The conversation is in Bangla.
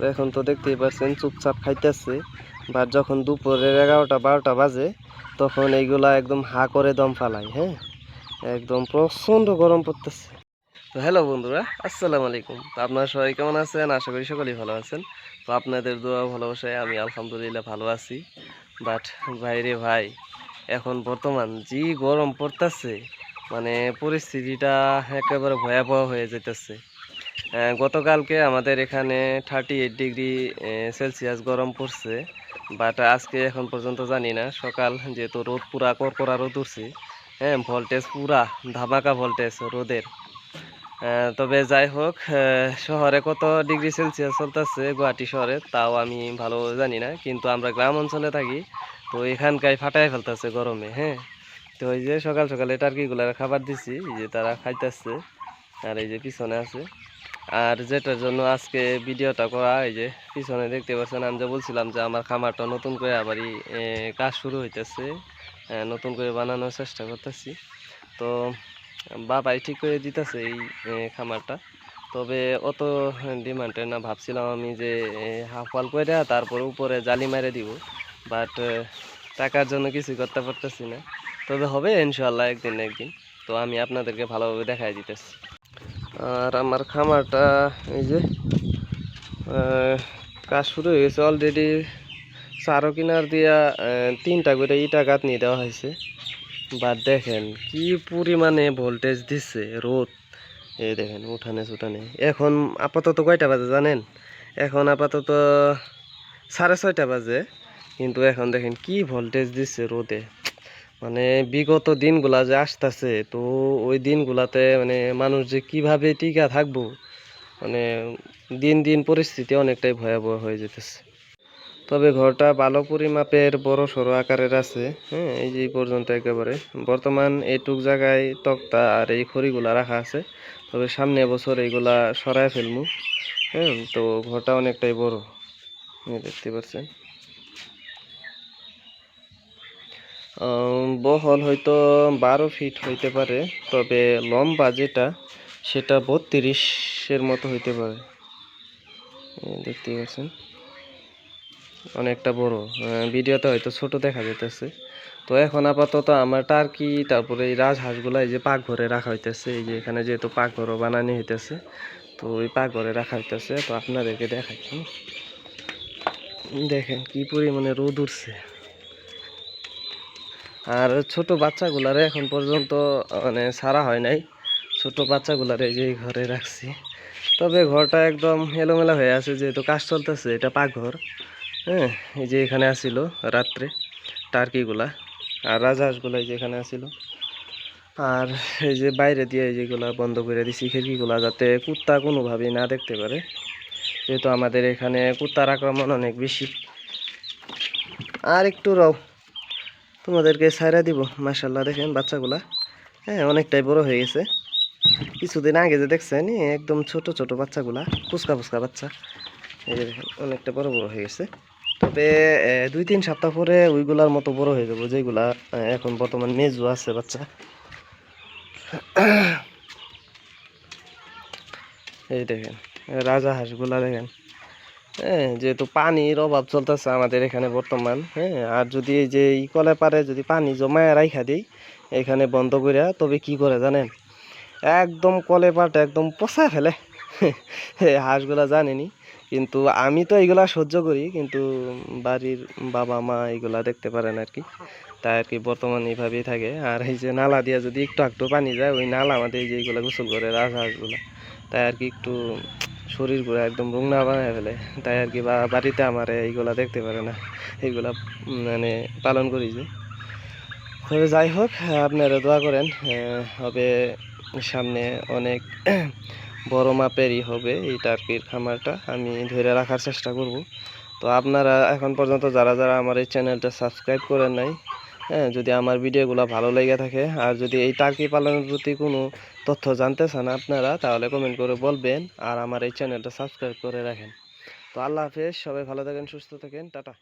তো এখন তো দেখতেই পাচ্ছেন চুপচাপ খাইতেছে। বা যখন দুপুরের 11টা 12টা বাজে তখন এইগুলা একদম হা করে দম ফালায়। হ্যাঁ, একদম প্রচণ্ড গরম পড়তেছে। তো হ্যালো বন্ধুরা, আসসালামু আলাইকুম। তো আপনারা সবাই কেমন আছেন? আশা করি সকলেই ভালো আছেন। তো আপনাদের দোয়া ভালোবাসায় আমি আলহামদুলিল্লাহ ভালো আছি। বাট ভাইরে ভাই, এখন বর্তমান যে গরম পড়তেছে, মানে পরিস্থিতিটা একেবারে ভয়াবহ হয়ে যেতেছে। গতকালকে আমাদের এখানে 38 ডিগ্রি সেলসিয়াস গরম পড়ছে। বাট আজকে এখন পর্যন্ত জানি না, সকাল যেহেতু রোদ পুরা কড়কড়া রোদ উঠছে। হ্যাঁ, ভোল্টেজ পুরা ধামাকা ভোল্টেজ রোদের। তবে যাই হোক, শহরে কত ডিগ্রি সেলসিয়াস চলতেছে গুয়াহাটি শহরে তাও আমি ভালো জানি না, কিন্তু আমরা গ্রাম অঞ্চলে থাকি। তো এখানকার ফাটাই ফেলতেছে গরমে। হ্যাঁ, তো ওই যে সকাল সকালে টার্কিগুলার খাবার দিছি, এই যে তারা খাইতেছে। আর এই যে পিছনে আছে। আর যেটার জন্য আজকে ভিডিওটা করা, এই যে পিছনে দেখতে পাচ্ছেন, আমি যে বলছিলাম যে আমার খামারটা নতুন করে আবারই কাজ শুরু হইতেছে, নতুন করে বানানোর চেষ্টা করতেছি। তো বাবাই ঠিক করে দিতেছে এই খামারটা। তবে অত ডিমান্ডের না, ভাবছিলাম আমি যে হাফ ওয়াল করে তারপর উপরে জালি মেরে দিব। বাট টাকার জন্য কিছু করতে পারতেছি না। তবে হবে ইনশাল্লাহ একদিন না একদিন। তো আমি আপনাদেরকে ভালোভাবে দেখাই দিতেছি। আর আমার খামারটা এই যে কাজ শুরু হয়ে গেছে অলরেডি। চারো কিনার দিয়া 3টা করে ইটা গাঁথনি দেওয়া হয়েছে। বা দেখেন কি পরিমাণে ভোল্টেজ দিচ্ছে রোদ। এই দেখেন উঠানে সুঠানে। এখন আপাতত কয়টা বাজে জানেন? এখন আপাতত 6:30 বাজে। কিন্তু এখন দেখেন কি ভোল্টেজ দিচ্ছে রোদে। মানে বিগত দিনগুলা যে আসতেছে, তো ওই দিনগুলাতে মানে মানুষ যে কিভাবে টিকা থাকবো, মানে দিন দিন পরিস্থিতি অনেকটাই ভয়াবহ হয়ে যেতেছে। তবে ঘরটা ভালো পরিমাপের বড় সড়ো আকারের আছে। হ্যাঁ, এই যে এই পর্যন্ত একেবারে বর্তমান এইটুক জায়গায় তক্তা আর এই খড়িগুলা রাখা আছে। তবে সামনে বছর এইগুলা সরায় ফেলমু। হ্যাঁ, তো ঘরটা অনেকটাই বড়, দেখতে পাচ্ছেন। বহল হয়তো 12 ফিট হইতে পারে, তবে লম্বা যেটা সেটা 32-এর মতো হইতে পারে। দেখতে পাচ্ছেন অনেকটা বড়। ভিডিওতে হয়তো ছোট দেখা যেতেছে। তো এখন আপাতত আমার টার্কি, তারপরে এই রাজহাঁসগুলা এই যে পাকঘরে রাখা হইতেছে। এই যে এখানে যেহেতু পাকঘরও বানানো হইতেছে, তো ওই পাকঘরে রাখা হইতেছে। তো আপনাদেরকে দেখাই, দেখেন কি পরিমাণে রোদ উঠছে। আর ছোট বাচ্চাগুলারে এখন পর্যন্ত মানে ছাড়া হয় নাই। ছোট বাচ্চাগুলারে এই যে ঘরে রাখছি। তবে ঘরটা একদম এলোমেলা হয়ে আছে, যেহেতু কাজ চলতেছে। এটা পাকঘর। হ্যাঁ, এই যে এখানে আসিল রাত্রে টার্কিগুলা, আর রাজহাঁসগুলা এই যে এখানে আসিল। আর এই যে বাইরে দিয়ে যেগুলা বন্ধ করে দিছি খিড়কিগুলা, যাতে কুত্তা কোনোভাবেই না দেখতে পারে, যেহেতু আমাদের এখানে কুত্তার আক্রমণ অনেক বেশি। আর একটু রাও, তোমাদেরকে ছাইরা দিব। মাশাআল্লাহ দেখেন বাচ্চাগুলা, হ্যাঁ, অনেকটাই বড় হয়ে গেছে। কিছুদিন আগে যে দেখছেন একদম ছোট ছোট বাচ্চাগুলা, ফুচকা ফুচকা বাচ্চা, এই যে দেখেন অনেকটা বড় বড় হয়ে গেছে। তবে 2-3 সপ্তাহ পরে ওইগুলার মতো বড় হয়ে যাবো, যেগুলা এখন বর্তমান মেজু আছে বাচ্চা। এই দেখেন রাজহাঁসগুলা দেখেন। হ্যাঁ, যেহেতু পানির অভাব চলতেছে আমাদের এখানে বর্তমান। হ্যাঁ, আর যদি এই যে ই কলে পারে যদি পানি জমায় রাইখা দিই এখানে বন্ধ করিয়া, তবে কি করে জানেন, একদম কলে পাট একদম পচা ফেলে। হাঁসগুলা জানেনি, কিন্তু আমি তো এইগুলা সহ্য করি, কিন্তু বাড়ির বাবা মা এইগুলা দেখতে পারেন আর কি। তাই আর কি বর্তমান এইভাবেই থাকে। আর এই যে নালা দিয়া যদি একটু একটু পানি যায়, ওই নালা আমাদের এই যে এইগুলা গোসল করে রাজহাঁসগুলা, তাই আর কি একটু শরীরগুলো একদম রুংনা বানায় ফেলে। তাই আর কি বাড়িতে আমার এইগুলা দেখতে পারে না, এইগুলা মানে পালন করি যে। তবে যাই হোক, আপনারা দোয়া করেন, হবে সামনে অনেক বড় মাপেরই হবে এই টার্কির খামারটা, আমি ধরে রাখার চেষ্টা করব। তো আপনারা এখন পর্যন্ত যারা যারা আমার এই চ্যানেলটা সাবস্ক্রাইব করেন নাই, হ্যাঁ, যদি আমার ভিডিওগুলো ভালো লেগে থাকে, আর যদি এই টার্কি পালনের প্রতি কোনো তথ্য জানতে চান আপনারা, তাহলে কমেন্ট করে বলবেন। আর আমার এই চ্যানেলটা সাবস্ক্রাইব করে রাখেন। তো আল্লাহ হাফেজ, সবাই ভালো থাকেন, সুস্থ থাকেন, টাটা।